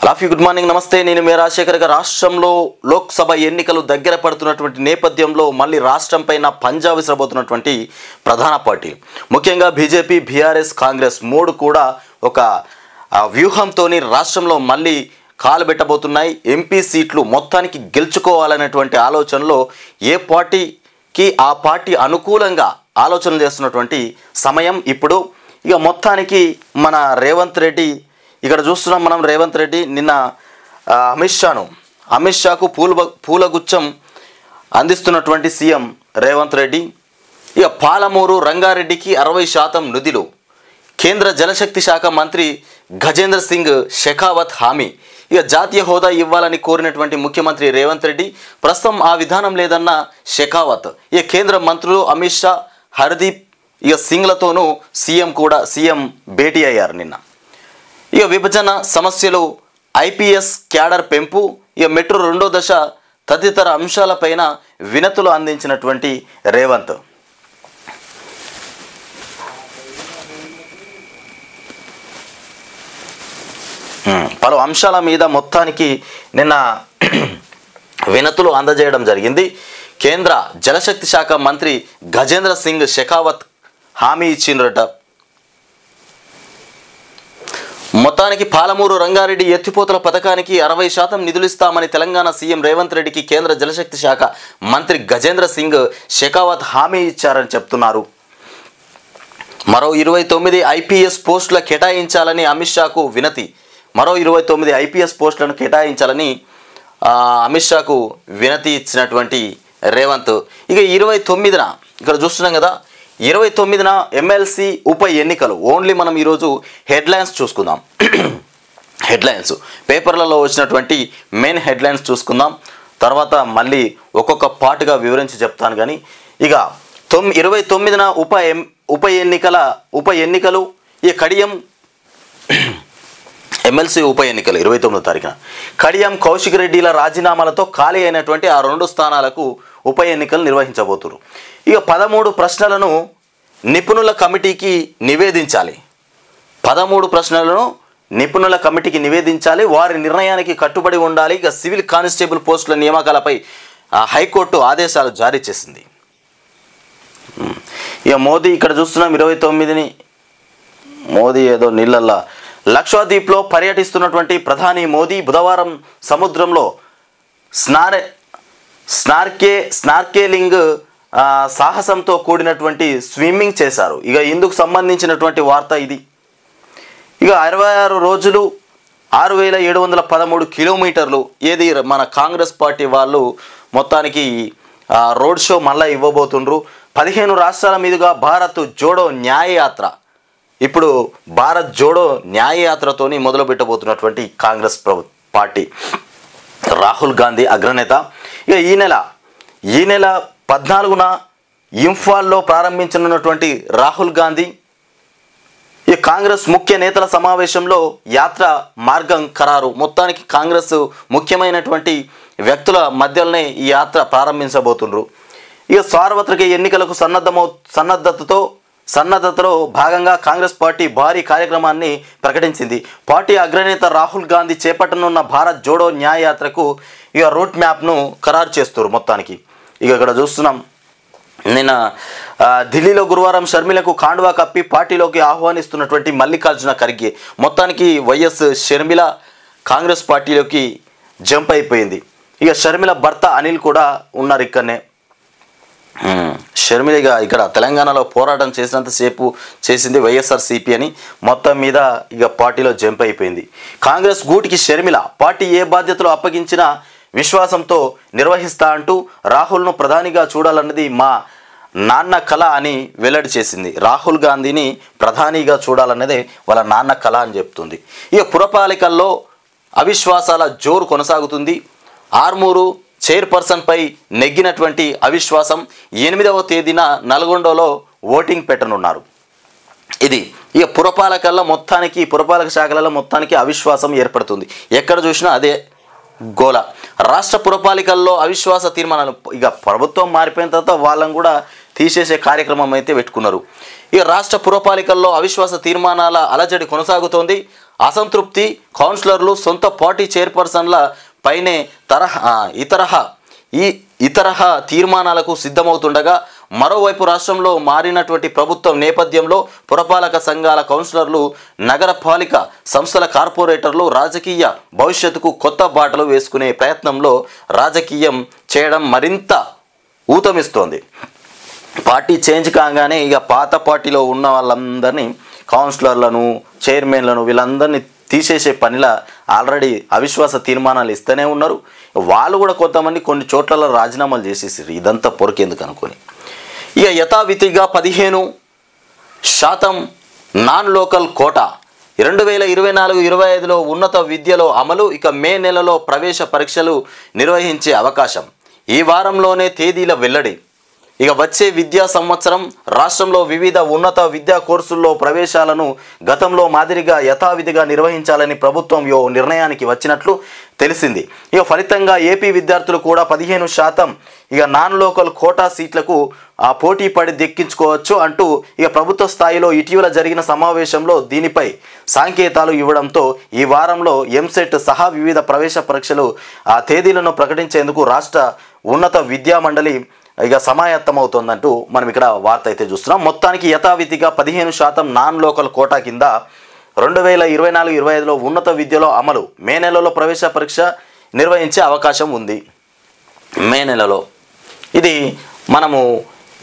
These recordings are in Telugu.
లాఫీ గుడ్ మార్నింగ్, నమస్తే. నేను మీ రాజశేఖర్ గారు. రాష్ట్రంలో లోక్సభ ఎన్నికలు దగ్గర పడుతున్నటువంటి నేపథ్యంలో మళ్ళీ రాష్ట్రం పైన పంజా విసరబోతున్నటువంటి ప్రధాన పార్టీలు, ముఖ్యంగా బీజేపీ, బీఆర్ఎస్, కాంగ్రెస్ మూడు కూడా ఒక వ్యూహంతో రాష్ట్రంలో మళ్ళీ కాలు పెట్టబోతున్నాయి. ఎంపీ సీట్లు మొత్తానికి గెలుచుకోవాలనేటువంటి ఆలోచనలో ఏ పార్టీకి ఆ పార్టీ అనుకూలంగా ఆలోచనలు చేస్తున్నటువంటి సమయం ఇప్పుడు. ఇక మొత్తానికి మన రేవంత్ రెడ్డి ఇక్కడ చూస్తున్నాం. మనం రేవంత్ రెడ్డి నిన్న అమిత్ షాకు పూలగుచ్చం అందిస్తున్నటువంటి సీఎం రేవంత్ రెడ్డి. ఇక పాలమూరు రంగారెడ్డికి 60% నిధులు, కేంద్ర జలశక్తి శాఖ మంత్రి గజేంద్ర సింగ్ షెకావత్ హామీ. ఇక జాతీయ హోదా ఇవ్వాలని కోరినటువంటి ముఖ్యమంత్రి రేవంత్ రెడ్డి ప్రస్తుతం ఆ విధానం లేదన్న షెకావత్. ఇక కేంద్ర మంత్రులు అమిత్ షా, హర్దీప్ ఇక సింగ్లతోనూ సీఎం భేటీ అయ్యారు నిన్న. ఇక విభజన సమస్యలు, ఐపీఎస్ క్యాడర్ పెంపు, ఇక మెట్రో 2వ దశ తదితర అంశాలపైన వినతులు అందించినటువంటి రేవంత్. పలు అంశాల మీద మొత్తానికి నిన్న వినతులు అందజేయడం జరిగింది. కేంద్ర జలశక్తి శాఖ మంత్రి గజేంద్ర సింగ్ షెకావత్ హామీ ఇచ్చినట. మొత్తానికి పాలమూరు రంగారెడ్డి ఎత్తిపోతల పథకానికి 60% నిధులు ఇస్తామని తెలంగాణ సీఎం రేవంత్ రెడ్డికి కేంద్ర జలశక్తి శాఖ మంత్రి గజేంద్ర సింగ్ షెకావత్ హామీ ఇచ్చారని చెప్తున్నారు. మరో 29 ఐపీఎస్ పోస్టుల కేటాయించాలని అమిత్ షాకు వినతి. మరో 29 ఐపీఎస్ పోస్టులను కేటాయించాలని అమిత్ షాకు వినతి ఇచ్చినటువంటి రేవంత్. ఇక 29న ఇక్కడ చూస్తున్నాం కదా, 29న ఎమ్మెల్సీ ఉప ఎన్నికలు. ఓన్లీ మనం ఈరోజు హెడ్లైన్స్ చూసుకుందాం. హెడ్లైన్స్ పేపర్లలో వచ్చినటువంటి మెయిన్ హెడ్లైన్స్ చూసుకుందాం. తర్వాత మళ్ళీ ఒక్కొక్క పార్ట్గా వివరించి చెప్తాను. కానీ ఇక 29న ఉప ఎన్నికలు ఈ కడియం ఎమ్మెల్సీ ఉప ఎన్నికలు 29వ తారీఖున కడియం కౌశిక్ రెడ్డిల రాజీనామాలతో ఖాళీ అయినటువంటి ఆ 2 స్థానాలకు ఉప ఎన్నికలు నిర్వహించబోతున్నారు. ఇక 13 ప్రశ్నలను నిపుణుల కమిటీకి నివేదించాలి. 13 ప్రశ్నలను నిపుణుల కమిటీకి నివేదించాలి. వారి నిర్ణయానికి కట్టుబడి ఉండాలి. ఇక సివిల్ కానిస్టేబుల్ పోస్టుల నియామకాలపై హైకోర్టు ఆదేశాలు జారీ చేసింది. ఇక మోదీ ఇక్కడ చూస్తున్నాం 29ని మోదీ ఏదో నీళ్ళల్లా లక్షద్వీప్లో పర్యటిస్తున్నటువంటి ప్రధాని మోదీ బుధవారం సముద్రంలో స్నార్కేలింగ్ సాహసంతో కూడినటువంటి స్విమ్మింగ్ చేశారు. ఇక ఇందుకు సంబంధించినటువంటి వార్త ఇది. ఇక 66 రోజులు 6713 కిలోమీటర్లు ఏది మన కాంగ్రెస్ పార్టీ వాళ్ళు మొత్తానికి రోడ్ షో మళ్ళీ ఇవ్వబోతుండ్రు. 15 రాష్ట్రాల మీదుగా భారత్ జోడో న్యాయయాత్ర. ఇప్పుడు భారత్ జోడో న్యాయయాత్రతోని మొదలు పెట్టబోతున్నటువంటి కాంగ్రెస్ పార్టీ రాహుల్ గాంధీ అగ్రనేత. ఇక ఈ నెల 14న ఇంఫాల్లో ప్రారంభించనున్నటువంటి రాహుల్ గాంధీ ఈ కాంగ్రెస్ ముఖ్య నేతల సమావేశంలో యాత్ర మార్గం ఖరారు. మొత్తానికి కాంగ్రెస్ ముఖ్యమైనటువంటి వ్యక్తుల మధ్యలోనే ఈ యాత్ర ప్రారంభించబోతుండ్రు. ఇక సార్వత్రిక ఎన్నికలకు సన్నద్ధతలో భాగంగా కాంగ్రెస్ పార్టీ భారీ కార్యక్రమాన్ని ప్రకటించింది. పార్టీ అగ్రనేత రాహుల్ గాంధీ చేపట్టనున్న భారత్ జోడో న్యాయయాత్రకు ఇక రూట్ మ్యాప్ను ఖరారు చేస్తారు మొత్తానికి. ఇక ఇక్కడ చూస్తున్నాం నిన్న ఢిల్లీలో గురువారం షర్మిలకు కాండువా కప్పి పార్టీలోకి ఆహ్వానిస్తున్నటువంటి మల్లికార్జున ఖర్గే. మొత్తానికి వైఎస్ షర్మిల కాంగ్రెస్ పార్టీలోకి జంప్ అయిపోయింది. ఇక షర్మిల భర్త అనిల్ కూడా ఉన్నారు ఇక్కడనే. షర్మిలగా ఇక్కడ తెలంగాణలో పోరాటం చేసినంతసేపు చేసింది వైఎస్ఆర్సీపీ అని మొత్తం మీద ఇక పార్టీలో జంప్ అయిపోయింది. కాంగ్రెస్ గూటికి షర్మిల పార్టీ ఏ బాధ్యతలు అప్పగించినా విశ్వాసంతో నిర్వహిస్తా అంటూ రాహుల్ను ప్రధానిగా చూడాలన్నది మా నాన్న కళ అని వెల్లడి చేసింది. రాహుల్ గాంధీని ప్రధానిగా చూడాలన్నదే వాళ్ళ నాన్న కళ అని చెప్తుంది. ఇక పురపాలికల్లో అవిశ్వాసాల జోరు కొనసాగుతుంది. ఆర్మూరు చైర్పర్సన్పై నెగ్గినటువంటి అవిశ్వాసం 8వ తేదీన నల్గొండలో ఓటింగ్ పెట్టనున్నారు. ఇది ఇక పురపాలక శాఖలలో మొత్తానికి అవిశ్వాసం ఏర్పడుతుంది. ఎక్కడ చూసినా అదే గోల. రాష్ట్ర పురపాలికల్లో అవిశ్వాస తీర్మానాలు ఇక ప్రభుత్వం మారిపోయిన తర్వాత వాళ్ళని కూడా తీసేసే కార్యక్రమం అయితే పెట్టుకున్నారు. ఇక రాష్ట్ర పురపాలికల్లో అవిశ్వాస తీర్మానాల అలజడి కొనసాగుతోంది. అసంతృప్తి కౌన్సిలర్లు సొంత పార్టీ చైర్పర్సన్ల పైనే ఇతరహ తీర్మానాలకు సిద్ధమవుతుండగా మరోవైపు రాష్ట్రంలో మారినటువంటి ప్రభుత్వం నేపథ్యంలో పురపాలక సంఘాల కౌన్సిలర్లు నగరపాలిక సంస్థల కార్పొరేటర్లు రాజకీయ భవిష్యత్తుకు కొత్త బాటలు వేసుకునే ప్రయత్నంలో రాజకీయం చేయడం మరింత ఊతమిస్తోంది. పార్టీ చేంజ్ కాగానే ఇక పాత పార్టీలో ఉన్న వాళ్ళందరినీ కౌన్సిలర్లను చైర్మన్లను వీళ్ళందరినీ తీసేసే పనిలా ఆల్రెడీ అవిశ్వాస తీర్మానాలు ఇస్తూనే ఉన్నారు. వాళ్ళు కూడా కొంతమంది కొన్ని చోట్లలో రాజీనామాలు చేసేసారు. ఇదంతా పొరకెందుకు అనుకొని ఇక యథావిధిగా 15% నాన్ లోకల్ కోటా 2024-25లో ఉన్నత విద్యలో అమలు. ఇక మే నెలలో ప్రవేశ పరీక్షలు నిర్వహించే అవకాశం. ఈ వారంలోనే తేదీల వెల్లడి. ఇక వచ్చే విద్యా సంవత్సరం రాష్ట్రంలో వివిధ ఉన్నత విద్యా కోర్సుల్లో ప్రవేశాలను గతంలో మాదిరిగా యథావిధిగా నిర్వహించాలని ప్రభుత్వం నిర్ణయానికి వచ్చినట్లు తెలిసింది. ఇక ఫలితంగా ఏపీ విద్యార్థులు కూడా 15% ఇక నాన్ లోకల్ కోటా సీట్లకు పోటీ పడి దక్కించుకోవచ్చు అంటూ ఇక ప్రభుత్వ స్థాయిలో ఇటీవల జరిగిన సమావేశంలో దీనిపై సంకేతాలు ఇవ్వడంతో ఈ వారంలో ఎంసెట్ సహా వివిధ ప్రవేశ పరీక్షలు తేదీలను ప్రకటించేందుకు రాష్ట్ర ఉన్నత విద్యా మండలి ఇక సమాయత్తమవుతోందంటూ మనం ఇక్కడ వార్త అయితే చూస్తున్నాం. మొత్తానికి యథావిధిగా 15% నాన్ లోకల్ కోటా కింద 2024-25లో ఉన్నత విద్యలో అమలు. మే నెలలో ప్రవేశ పరీక్ష నిర్వహించే అవకాశం ఉంది. మే నెలలో ఇది మనము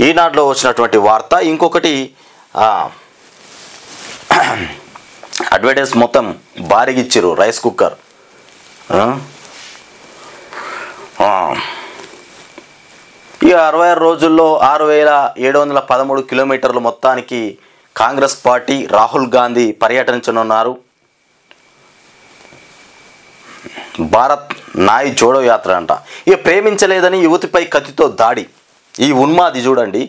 ఈనాడులో వచ్చినటువంటి వార్త. ఇంకొకటి అడ్వర్టైజ్ మొత్తం భారీగా ఇచ్చిర్రు రైస్ కుక్కర్. ఇక 66 రోజుల్లో 6713 కిలోమీటర్లు మొత్తానికి కాంగ్రెస్ పార్టీ రాహుల్ గాంధీ పర్యటించనున్నారు. భారత్ నాయ్ జోడో యాత్ర అంట. ఇక ప్రేమించలేదని యువతిపై కత్తితో దాడి. ఈ ఉన్మాది చూడండి,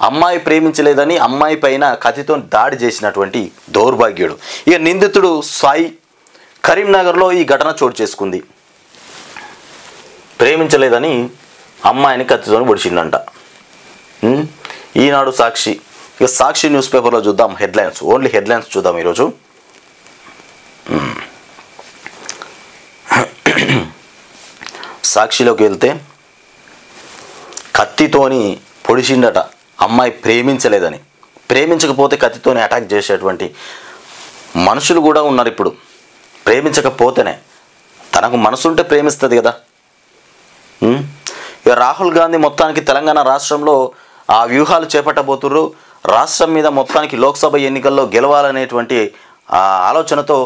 అమ్మాయి ప్రేమించలేదని అమ్మాయి పైన కత్తితో దాడి చేసినటువంటి దౌర్భాగ్యుడు. ఇక నిందితుడు సాయి. కరీంనగర్లో ఈ ఘటన చోటు చేసుకుంది. ప్రేమించలేదని అమ్మాయిని కత్తితో పొడిచిందంట. ఈనాడు సాక్షి. ఇక సాక్షి న్యూస్ పేపర్లో చూద్దాం హెడ్లైన్స్. ఓన్లీ హెడ్లైన్స్ చూద్దాం ఈరోజు. సాక్షిలోకి వెళ్తే కత్తితోని పొడిచిండట అమ్మాయి ప్రేమించలేదని. ప్రేమించకపోతే కత్తితోని అటాక్ చేసేటువంటి మనుషులు కూడా ఉన్నారు ఇప్పుడు. ప్రేమించకపోతేనే, తనకు మనసుంటే ప్రేమిస్తుంది కదా. ఇక రాహుల్ గాంధీ మొత్తానికి తెలంగాణ రాష్ట్రంలో ఆ వ్యూహాలు చేపట్టబోతున్నారు. రాష్ట్రం మీద మొత్తానికి లోక్సభ ఎన్నికల్లో గెలవాలనేటువంటి ఆలోచనతో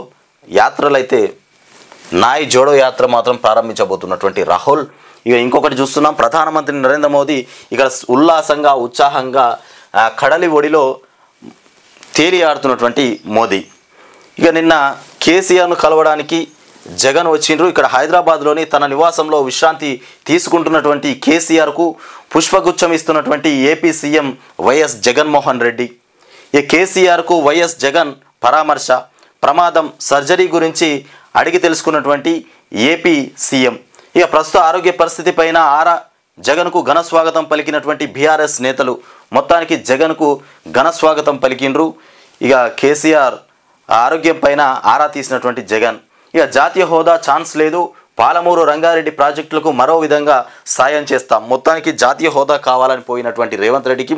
యాత్రలైతే నాయ్ జోడో యాత్ర మాత్రం ప్రారంభించబోతున్నటువంటి రాహుల్. ఇక ఇంకొకటి చూస్తున్నాం, ప్రధానమంత్రి నరేంద్ర మోదీ ఇక్కడ ఉల్లాసంగా ఉత్సాహంగా కడలి ఒడిలో తేలి ఆడుతున్నటువంటి మోదీ. ఇక నిన్న కేసీఆర్ను కలవడానికి జగన్ వచ్చిండ్రు. ఇక్కడ హైదరాబాద్లోని తన నివాసంలో విశ్రాంతి తీసుకుంటున్నటువంటి కేసీఆర్కు పుష్పగుచ్చం ఇస్తున్నటువంటి AP CM YS Jaganmohan Reddy. ఈ కేసీఆర్కు వైఎస్ జగన్ పరామర్శ, ప్రమాదం, సర్జరీ గురించి అడిగి తెలుసుకున్నటువంటి ఏపీ సీఎం. ఇక ప్రస్తుత ఆరోగ్య పరిస్థితి పైన జగన్కు ఘన స్వాగతం పలికినటువంటి బీఆర్ఎస్ నేతలు మొత్తానికి జగన్కు ఘన స్వాగతం పలికిండ్రు. ఇక కేసీఆర్ ఆరోగ్యం పైన ఆరా తీసినటువంటి జగన్. ఇక జాతీయ హోదా ఛాన్స్ లేదు, పాలమూరు రంగారెడ్డి ప్రాజెక్టులకు మరో విధంగా సాయం చేస్తాం. మొత్తానికి జాతీయ హోదా కావాలని పోయినటువంటి రేవంత్ రెడ్డికి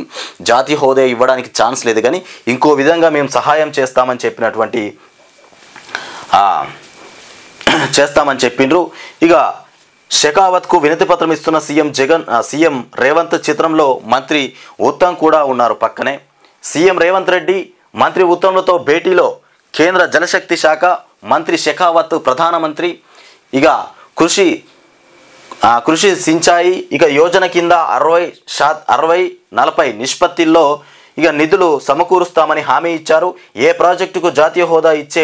జాతీయ హోదా ఇవ్వడానికి ఛాన్స్ లేదు, కానీ ఇంకో విధంగా మేము సహాయం చేస్తామని చెప్పిండ్రు. ఇక షెకావత్కు వినతి పత్రం ఇస్తున్న సీఎం రేవంత్ చిత్రంలో మంత్రి ఉత్తమ్ కూడా ఉన్నారు పక్కనే. సీఎం రేవంత్ రెడ్డి మంత్రి ఉత్తమ్లతో భేటీలో కేంద్ర జలశక్తి శాఖ మంత్రి షెకావత్, ప్రధానమంత్రి ఇక కృషి సించాయి ఇక యోజన కింద 60-40 నిష్పత్తిల్లో ఇక నిధులు సమకూరుస్తామని హామీ ఇచ్చారు. ఏ ప్రాజెక్టుకు జాతీయ హోదా ఇచ్చే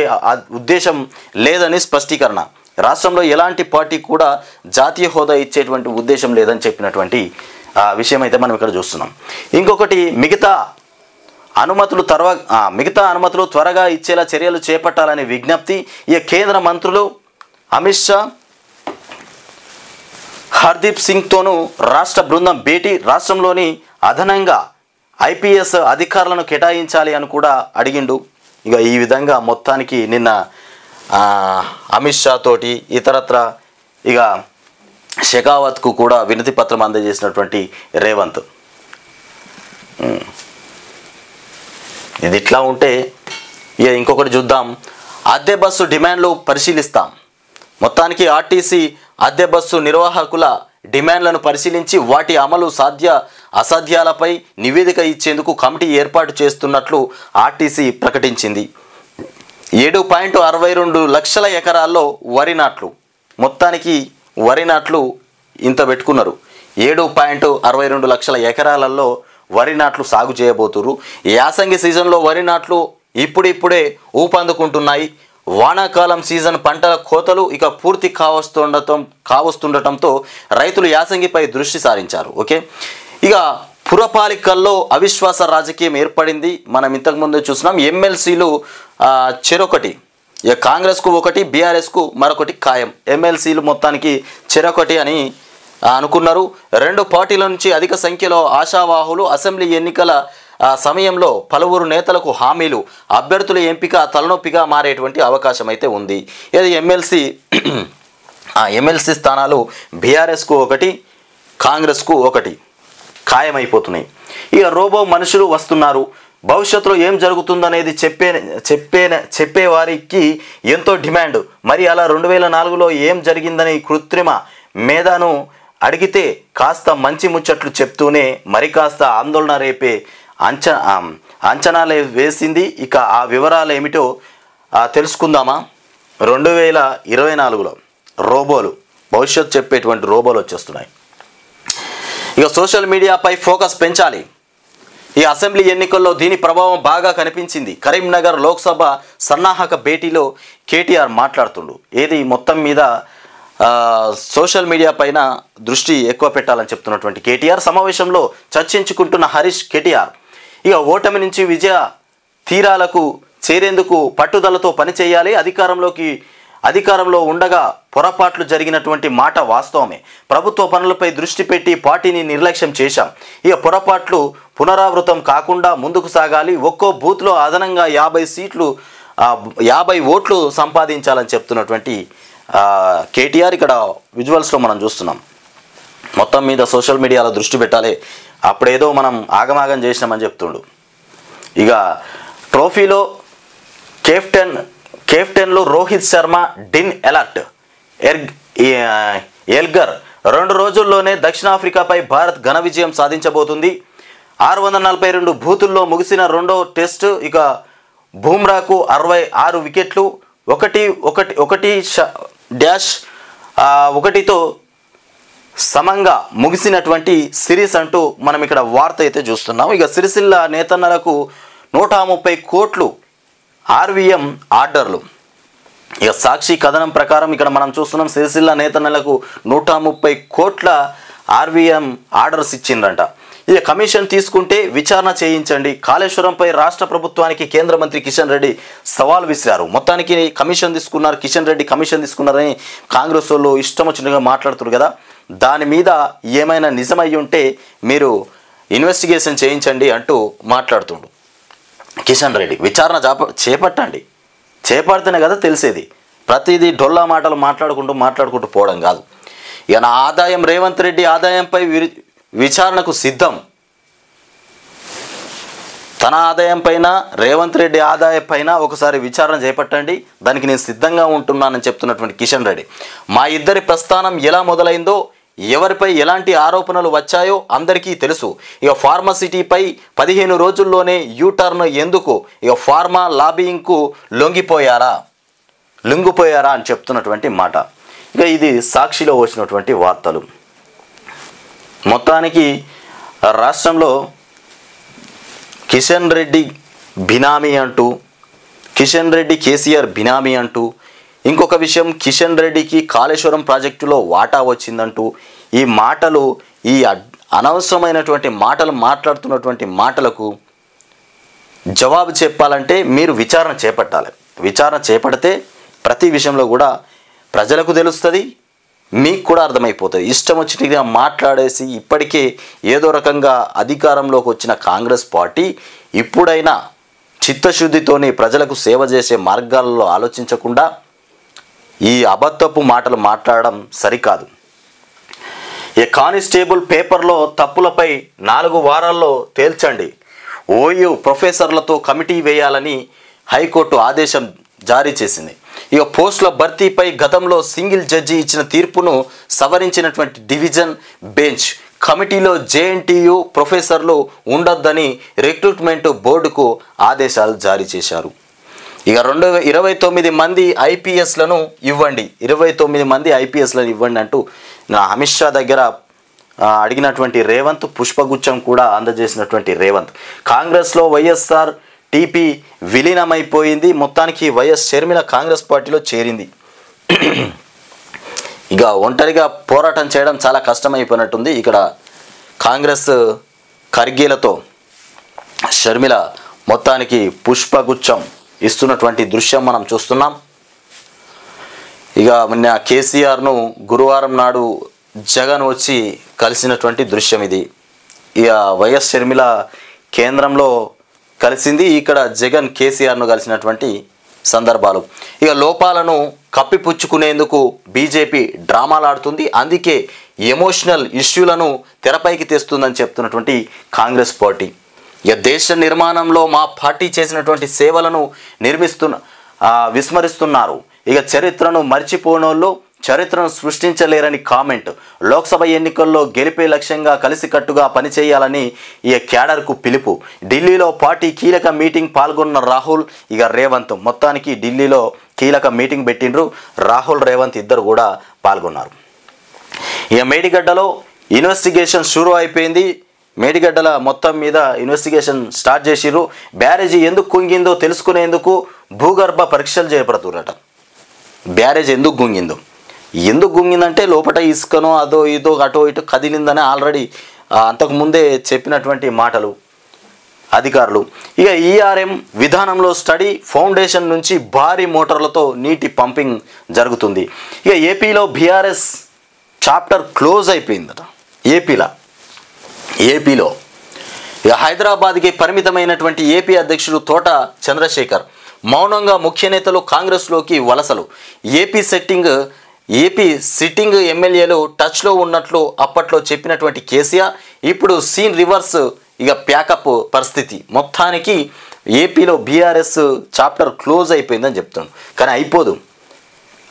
ఉద్దేశం లేదని స్పష్టీకరణ. రాష్ట్రంలో ఎలాంటి పార్టీ కూడా జాతీయ హోదా ఇచ్చేటువంటి ఉద్దేశం లేదని చెప్పినటువంటి విషయం అయితే మనం ఇక్కడ చూస్తున్నాం. ఇంకొకటి మిగతా అనుమతులు త్వరగా ఇచ్చేలా చర్యలు చేపట్టాలనే విజ్ఞప్తి. ఈ కేంద్ర మంత్రులు అమిత్ షా, హర్దీప్ సింగ్తోనూ రాష్ట్ర బృందం భేటీ. రాష్ట్రంలోని అదనంగా ఐపీఎస్ అధికారులను కేటాయించాలి అని కూడా అడిగిండు. ఇక ఈ విధంగా మొత్తానికి నిన్న అమిత్ షా తోటి ఇతరత్ర ఇక షెకావత్కు కూడా వినతి పత్రం అందజేసినటువంటి రేవంత్. ఇది ఇట్లా ఉంటే ఇక ఇంకొకటి చూద్దాం. అద్దె బస్సు డిమాండ్లు పరిశీలిస్తాం. మొత్తానికి ఆర్టీసీ అద్దె బస్సు నిర్వాహకుల డిమాండ్లను పరిశీలించి వాటి అమలు అసాధ్యాలపై నివేదిక ఇచ్చేందుకు కమిటీ ఏర్పాటు చేస్తున్నట్లు ఆర్టీసీ ప్రకటించింది. 7.62 లక్షల ఎకరాల్లో వరి నాట్లు, మొత్తానికి వరి నాట్లు ఇంత పెట్టుకున్నారు. 7.62 లక్షల ఎకరాలలో వరి నాట్లు సాగు చేయబోతున్నారు. యాసంగి సీజన్లో వరి నాట్లు ఇప్పుడిప్పుడే ఊపందుకుంటున్నాయి. వానాకాలం సీజన్ పంటల కోతలు ఇక పూర్తి కావస్తుండటంతో రైతులు యాసంగిపై దృష్టి సారించారు. ఓకే, ఇక పురపాలికల్లో అవిశ్వాస రాజకీయం ఏర్పడింది. మనం ఇంతకుముందు చూసినాం. ఎమ్మెల్సీలు చెరొకటి, ఇక కాంగ్రెస్కు ఒకటి, బీఆర్ఎస్కు మరొకటి ఖాయం. ఎమ్మెల్సీలు మొత్తానికి చెరొకటి అని అనుకున్నారు. రెండు పార్టీల నుంచి అధిక సంఖ్యలో ఆశావాహులు. అసెంబ్లీ ఎన్నికల సమయంలో పలువురు నేతలకు హామీలు, అభ్యర్థుల ఎంపిక తలనొప్పిగా మారేటువంటి అవకాశం అయితే ఉంది. ఇది ఎమ్మెల్సీ స్థానాలు బీఆర్ఎస్కు ఒకటి, కాంగ్రెస్కు ఒకటి ఖాయమైపోతున్నాయి. ఇక రోబో మనుషులు వస్తున్నారు. భవిష్యత్తులో ఏం జరుగుతుందనేది చెప్పే వారికి ఎంతో డిమాండ్. మరి అలా 2004లో ఏం జరిగిందని కృత్రిమ మేధాను అడిగితే కాస్త మంచి ముచ్చట్లు చెప్తూనే మరి కాస్త ఆందోళన రేపే అంచనాలే వేసింది. ఇక ఆ వివరాలు ఏమిటో తెలుసుకుందామా? 2024లో రోబోలు, భవిష్యత్తు చెప్పేటువంటి రోబోలు వచ్చేస్తున్నాయి. ఇక సోషల్ మీడియాపై ఫోకస్ పెంచాలి. ఈ అసెంబ్లీ ఎన్నికల్లో దీని ప్రభావం బాగా కనిపించింది. కరీంనగర్ లోక్సభ సన్నాహక భేటీలో కేటీఆర్ మాట్లాడుతుండు. ఏది మొత్తం మీద సోషల్ మీడియా పైన దృష్టి ఎక్కువ పెట్టాలని చెప్తున్నటువంటి కేటీఆర్ సమావేశంలో చర్చించుకుంటున్న హరీష్ కేటీఆర్ ఇక ఓటమి నుంచి విజయ తీరాలకు చేరేందుకు పట్టుదలతో పనిచేయాలి. అధికారంలో ఉండగా పొరపాట్లు జరిగినటువంటి మాట వాస్తవమే. ప్రభుత్వ పనులపై దృష్టి పెట్టి పార్టీని నిర్లక్ష్యం చేశాం. ఇక పొరపాట్లు పునరావృతం కాకుండా ముందుకు సాగాలి. ఒక్కో బూత్లో అదనంగా 50 ఓట్లు సంపాదించాలని చెప్తున్నటువంటి కేటీఆర్ ఇక్కడ విజువల్స్లో మనం చూస్తున్నాం. మొత్తం మీద సోషల్ మీడియాలో దృష్టి పెట్టాలి. అప్పుడేదో మనం ఆగమాగం చేసినామని చెప్తుండు. ఇక ట్రోఫీలో కెప్టెన్లు రోహిత్ శర్మ డిన్ అలర్ట్. ఎల్గర్ 2 రోజుల్లోనే దక్షిణాఫ్రికాపై భారత్ ఘన విజయం సాధించబోతుంది. 642 బూతుల్లో ముగిసిన రెండో టెస్టు. ఇక బుమ్రాకు 66 వికెట్లు, 1-1తో సమంగా ముగిసినటువంటి సిరీస్ అంటూ మనం ఇక్కడ వార్త అయితే చూస్తున్నాం. ఇక సిరిసిల్ల నేతన్నలకు 130 కోట్లు ఆర్వీఎం ఆర్డర్లు. ఇక సాక్షి కథనం ప్రకారం ఇక్కడ మనం చూస్తున్నాం. సిరిసిల్ల నేతన్నలకు 130 కోట్ల ఆర్వీఎం ఆర్డర్స్ ఇచ్చిందంట. ఇక కమిషన్ తీసుకుంటే విచారణ చేయించండి. కాళేశ్వరంపై రాష్ట్ర ప్రభుత్వానికి కేంద్ర మంత్రి కిషన్ రెడ్డి సవాల్ విసిరారు. మొత్తానికి కమిషన్ తీసుకున్నారు, కిషన్ రెడ్డి కమిషన్ తీసుకున్నారని కాంగ్రెస్ వాళ్ళు ఇష్టం వచ్చినట్టుగా మాట్లాడుతున్నారు కదా. దాని మీద ఏమైనా నిజమై ఉంటే మీరు ఇన్వెస్టిగేషన్ చేయించండి అంటూ మాట్లాడుతుండు కిషన్ రెడ్డి. విచారణ చేపడితేనే కదా తెలిసేది. ప్రతిదీ డొల్లా మాటలు మాట్లాడుకుంటూ పోవడం కాదు. ఇక నా ఆదాయం, రేవంత్ రెడ్డి ఆదాయంపై విచారణకు సిద్ధం. తన ఆదాయం పైన, రేవంత్ రెడ్డి ఆదాయం పైన ఒకసారి విచారణ చేపట్టండి, దానికి నేను సిద్ధంగా ఉంటున్నానని చెప్తున్నటువంటి కిషన్ రెడ్డి. మా ఇద్దరి ప్రస్థానం ఎలా మొదలైందో, ఎవరిపై ఎలాంటి ఆరోపణలు వచ్చాయో అందరికీ తెలుసు. ఇక ఫార్మసిటీపై 15 రోజుల్లోనే యూటర్న్ ఎందుకు? ఇక ఫార్మా లాబింగ్కు లొంగిపోయారా అని చెప్తున్నటువంటి మాట. ఇక ఇది సాక్షిలో వచ్చినటువంటి వార్తలు. మొత్తానికి రాష్ట్రంలో కిషన్ రెడ్డి బినామీ అంటూ, కిషన్ రెడ్డి కేసీఆర్ బినామీ అంటూ, ఇంకొక విషయం కిషన్ రెడ్డికి కాళేశ్వరం ప్రాజెక్టులో వాటా వచ్చిందంటూ, ఈ మాటలు, ఈ అనవసరమైనటువంటి మాటలు మాట్లాడుతున్నటువంటి మాటలకు జవాబు చెప్పాలంటే మీరు విచారణ చేపట్టాలి. విచారణ చేపడితే ప్రతి విషయంలో కూడా ప్రజలకు తెలుస్తుంది, మీకు కూడా అర్థమైపోతుంది. ఇష్టం వచ్చినట్టుగా మాట్లాడేసి ఇప్పటికే ఏదో రకంగా అధికారంలోకి వచ్చిన కాంగ్రెస్ పార్టీ ఇప్పుడైనా చిత్తశుద్ధితోని ప్రజలకు సేవ చేసే మార్గాలలో ఆలోచించకుండా ఈ అబద్ధపు మాటలు మాట్లాడడం సరికాదు. ఏ కానిస్టేబుల్ పేపర్లో తప్పులపై 4 వారాల్లో తేల్చండి. ఓయూ ప్రొఫెసర్లతో కమిటీ వేయాలని హైకోర్టు ఆదేశం జారీ చేసింది. ఇక పోస్టుల భర్తీపై గతంలో సింగిల్ జడ్జి ఇచ్చిన తీర్పును సవరించినటువంటి డివిజన్ బెంచ్ కమిటీలో జేఎన్టీయు ప్రొఫెసర్లు ఉండొద్దని రిక్రూట్మెంట్ బోర్డుకు ఆదేశాలు జారీ చేశారు. ఇక 29 మంది ఐపీఎస్లను ఇవ్వండి, 29 మంది ఐపీఎస్లను ఇవ్వండి అంటూ అమిత్ షా దగ్గర అడిగినటువంటి రేవంత్, పుష్పగుచ్చం కూడా అందజేసినటువంటి రేవంత్. కాంగ్రెస్లో వైఎస్ఆర్ టీపీ విలీనమైపోయింది. మొత్తానికి వైఎస్ షర్మిల కాంగ్రెస్ పార్టీలో చేరింది. ఇక ఒంటరిగా పోరాటం చేయడం చాలా కష్టమైపోయినట్టుంది. ఇక్కడ కాంగ్రెస్ ఖర్గేలతో షర్మిల మొత్తానికి పుష్పగుచ్చం ఇస్తున్నటువంటి దృశ్యం మనం చూస్తున్నాం. ఇక మొన్న కేసీఆర్ను గురువారం నాడు జగన్ వచ్చి కలిసినటువంటి దృశ్యం ఇది. ఇక వైఎస్ షర్మిల కేంద్రంలో కలిసింది, ఇక్కడ జగన్ కేసీఆర్ను కలిసినటువంటి సందర్భాలు. ఇక లోపాలను కప్పిపుచ్చుకునేందుకు బీజేపీ డ్రామాలు ఆడుతుంది, అందుకే ఎమోషనల్ ఇష్యూలను తెరపైకి తెస్తుందని చెప్తున్నటువంటి కాంగ్రెస్ పార్టీ. ఇక దేశ నిర్మాణంలో మా పార్టీ చేసినటువంటి సేవలను విస్మరిస్తున్నారు. ఇక చరిత్రను మర్చిపోనోళ్ళు చరిత్రను సృష్టించలేరని కామెంట్. లోక్సభ ఎన్నికల్లో గెలిపే లక్ష్యంగా కలిసికట్టుగా పనిచేయాలని ఈ క్యాడర్కు పిలుపు. ఢిల్లీలో పార్టీ కీలక మీటింగ్ పాల్గొన్న రాహుల్, ఇక రేవంత్. మొత్తానికి ఢిల్లీలో కీలక మీటింగ్ పెట్టిండ్రు. రాహుల్, రేవంత్ ఇద్దరు కూడా పాల్గొన్నారు. ఇక మేడిగడ్డలో ఇన్వెస్టిగేషన్ షురూ అయిపోయింది. మేడిగడ్డల మొత్తం మీద ఇన్వెస్టిగేషన్ స్టార్ట్ చేసిర్రు. బ్యారేజీ ఎందుకు కుంగిందో తెలుసుకునేందుకు భూగర్భ పరీక్షలు చేపడుతున్నట. బ్యారేజ్ ఎందుకు గుంగిందంటే లోపల ఇసుకనో అదో ఇదో అటో ఇటో కదిలిందని ఆల్రెడీ అంతకుముందే చెప్పినటువంటి మాటలు అధికారులు. ఇక ఈఆర్ఎం విధానంలో స్టడీ ఫౌండేషన్ నుంచి భారీ మోటార్లతో నీటి పంపింగ్ జరుగుతుంది. ఇక ఏపీలో బీఆర్ఎస్ చాప్టర్ క్లోజ్ అయిపోయిందట. ఏపీలో ఇక హైదరాబాద్కి పరిమితమైనటువంటి ఏపీ అధ్యక్షుడు తోట చంద్రశేఖర్ మౌనంగా ముఖ్య నేతలు కాంగ్రెస్లోకి వలసలు. ఏపీ సిట్టింగ్ ఎమ్మెల్యేలు టచ్లో ఉన్నట్లు అప్పట్లో చెప్పినటువంటి కేసీఆర్ ఇప్పుడు సీన్ రివర్స్. ఇక ప్యాకప్ పరిస్థితి. మొత్తానికి ఏపీలో బీఆర్ఎస్ చాప్టర్ క్లోజ్ అయిపోయిందని చెప్తున్నాను, కానీ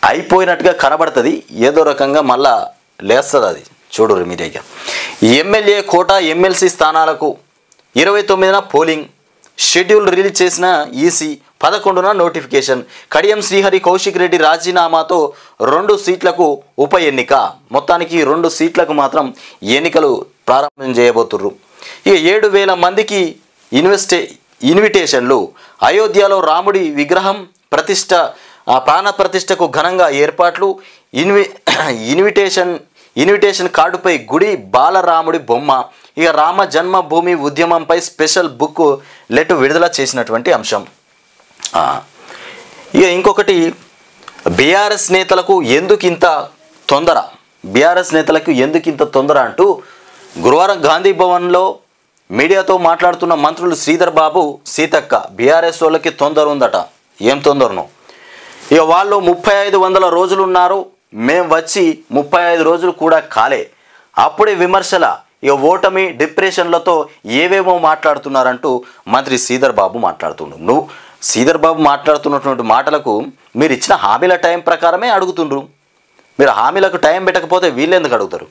అయిపోయినట్టుగా కనబడుతుంది. ఏదో రకంగా మళ్ళా లేస్తుంది అది, చూడరు మీరేగా. ఎమ్మెల్యే కోట ఎమ్మెల్సీ స్థానాలకు 29న పోలింగ్ షెడ్యూల్ రిలీజ్ చేసిన ఈసీ, 11న నోటిఫికేషన్. కడియం శ్రీహరి, కౌశిక్ రెడ్డి రాజీనామాతో 2 సీట్లకు ఉప ఎన్నిక. మొత్తానికి 2 సీట్లకు మాత్రం ఎన్నికలు ప్రారంభం చేయబోతుర్రు. ఇక 7,000 మందికి ఇన్విటేషన్లు. అయోధ్యలో రాముడి విగ్రహం ప్రాణ ప్రతిష్టకు ఘనంగా ఏర్పాట్లు. ఇన్విటేషన్ కార్డుపై గుడి బాలరాముడి బొమ్మ. ఇక రామ జన్మభూమి ఉద్యమంపై స్పెషల్ బుక్ లెట్ విడుదల చేసినటువంటి అంశం. ఇక ఇంకొకటి, బీఆర్ఎస్ నేతలకు ఎందుకింత తొందర అంటూ గురువారం గాంధీ భవన్లో మీడియాతో మాట్లాడుతున్న మంత్రులు శ్రీధర్ బాబు, సీతక్క, బీఆర్ఎస్ వాళ్ళకి తొందర ఉందట. ఏం తొందరను? ఇక వాళ్ళు 3500 రోజులు ఉన్నారు, మేము వచ్చి 35 రోజులు కూడా కాలే, అప్పుడే విమర్శల. ఇక ఓటమి డిప్రెషన్లతో ఏవేమో మాట్లాడుతున్నారంటూ మంత్రి శ్రీధర్ బాబు మాట్లాడుతుండ్రు. శ్రీధర్ బాబు మాట్లాడుతున్నటువంటి మాటలకు మీరు ఇచ్చిన హామీల టైం ప్రకారమే అడుగుతుండ్రు. మీరు హామీలకు టైం పెట్టకపోతే వీళ్ళెందుకు అడుగుతారు?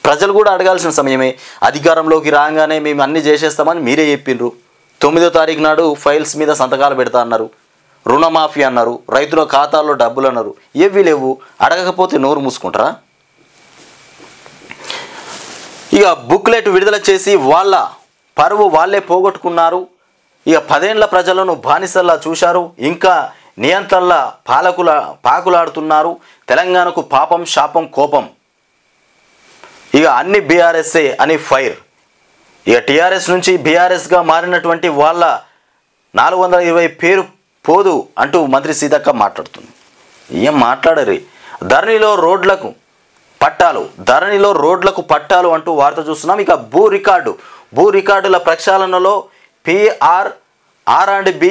ప్రజలు కూడా అడగాల్సిన సమయమే. అధికారంలోకి రాగానే మేము అన్నీ చేసేస్తామని మీరే చెప్పిండ్రు. 9వ తారీఖు నాడు ఫైల్స్ మీద సంతకాలు పెడతా అన్నారు, రుణమాఫీ అన్నారు, రైతుల ఖాతాల్లో డబ్బులు అన్నారు. ఏవి లేవు. అడగకపోతే నోరు మూసుకుంటారా? ఇక బుక్లెట్ విడుదల చేసి వాళ్ళ పరువు వాళ్ళే పోగొట్టుకున్నారు. ఇక 10 ఏళ్ల ప్రజలను బానిసల్లా చూశారు, ఇంకా నియంత్రణల పాకులాడుతున్నారు. తెలంగాణకు పాపం, శాపం, కోపం. ఇక అన్ని బీఆర్ఎస్ఏ అని ఫైర్. ఇక టీఆర్ఎస్ నుంచి బీఆర్ఎస్గా మారినటువంటి వాళ్ళ 420 పేరు పోదు అంటూ మంత్రి సీతక్క మాట్లాడుతుంది. ఏం మాట్లాడరు? ధరణిలో రోడ్లకు పట్టాలు అంటూ వార్త చూస్తున్నాం. ఇక భూ రికార్డుల ప్రక్షాళనలో PR, R&B,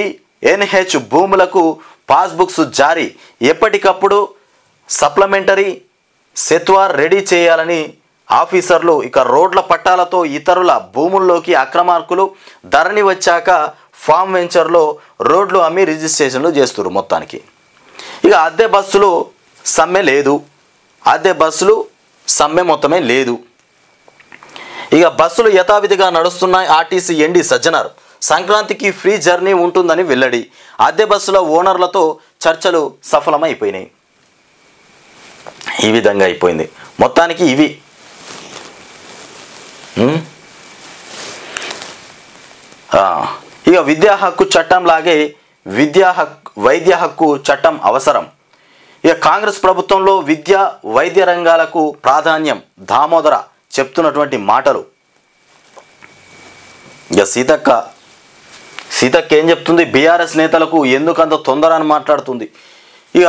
NH భూములకు పాస్బుక్స్ జారీ, ఎప్పటికప్పుడు సప్లిమెంటరీ సెట్వార్ రెడీ చేయాలని ఆఫీసర్లు. ఇక రోడ్ల పట్టాలతో ఇతరుల భూముల్లోకి అక్రమార్కులు ధరణి వచ్చాక ఫామ్ వెంచర్లో రోడ్లు అమ్మి రిజిస్ట్రేషన్లు చేస్తున్నారు. మొత్తానికి ఇక అద్దె బస్సులు సమ్మె మొత్తమే లేదు. ఇక బస్సులు యథావిధిగా నడుస్తున్నాయి. ఆర్టీసీ ఎండి సజ్జనార్ సంక్రాంతికి ఫ్రీ జర్నీ ఉంటుందని వెల్లడి. అద్దె బస్సుల ఓనర్లతో చర్చలు సఫలమైపోయినాయి. ఈ విధంగా అయిపోయింది మొత్తానికి. ఇవి ఇక విద్యా హక్కు చట్టం లాగే వైద్య హక్కు చట్టం అవసరం. ఇక కాంగ్రెస్ ప్రభుత్వంలో విద్య వైద్య రంగాలకు ప్రాధాన్యం. దామోదర చెప్తున్నటువంటి మాటలు. ఇక సీతక్క ఏం చెప్తుంది? బీఆర్ఎస్ నేతలకు ఎందుకంత తొందర అని మాట్లాడుతుంది. ఇక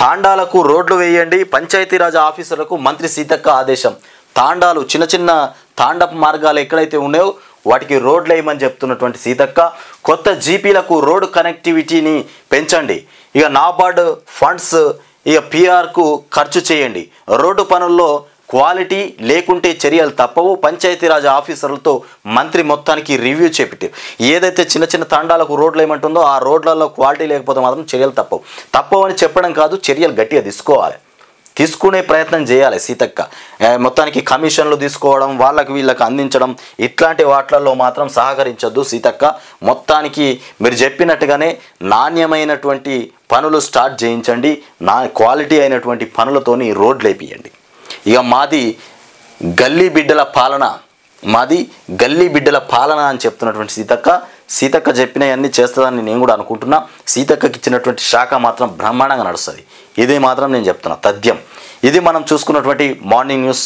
తాండాలకు రోడ్లు వేయండి, పంచాయతీరాజ్ ఆఫీసర్లకు మంత్రి సీతక్క ఆదేశం. తాండాలు చిన్న తాండపు మార్గాలు ఎక్కడైతే ఉన్నాయో వాటికి రోడ్లు వేయమని చెప్తున్నటువంటి సీతక్క. కొత్త జీపీలకు రోడ్డు కనెక్టివిటీని పెంచండి. ఇక నాబార్డ్ ఫండ్స్ ఇక పిఆర్కు ఖర్చు చేయండి. రోడ్డు పనుల్లో క్వాలిటీ లేకుంటే చర్యలు తప్పవు. పంచాయతీరాజ్ ఆఫీసర్లతో మంత్రి మొత్తానికి రివ్యూ చేపట్టారు. ఏదైతే చిన్న తాండాలకు రోడ్లు ఏమంటుందో ఆ రోడ్లలో క్వాలిటీ లేకపోతే మాత్రం చర్యలు తప్పవు అని చెప్పడం కాదు, చర్యలు గట్టిగా తీసుకునే ప్రయత్నం చేయాలి సీతక్క. మొత్తానికి కమిషన్లు తీసుకోవడం, వీళ్ళకి అందించడం, ఇట్లాంటి వాటిల్లో మాత్రం సహకరించొద్దు సీతక్క. మొత్తానికి మీరు చెప్పినట్టుగానే నాణ్యమైనటువంటి పనులు స్టార్ట్ చేయించండి. క్వాలిటీ అయినటువంటి పనులతోని రోడ్లు వేపియండి. ఇక మాది గల్లీ బిడ్డల పాలన అని చెప్తున్నటువంటి సీతక్క చెప్పినవన్నీ చేస్తుందని నేను కూడా అనుకుంటున్నా. సీతక్కకి ఇచ్చినటువంటి శాఖ మాత్రం బ్రహ్మాండంగా నడుస్తుంది. ఇదే మాత్రం నేను చెప్తున్నా తథ్యం. ఇది మనం చూసుకున్నటువంటి మార్నింగ్ న్యూస్.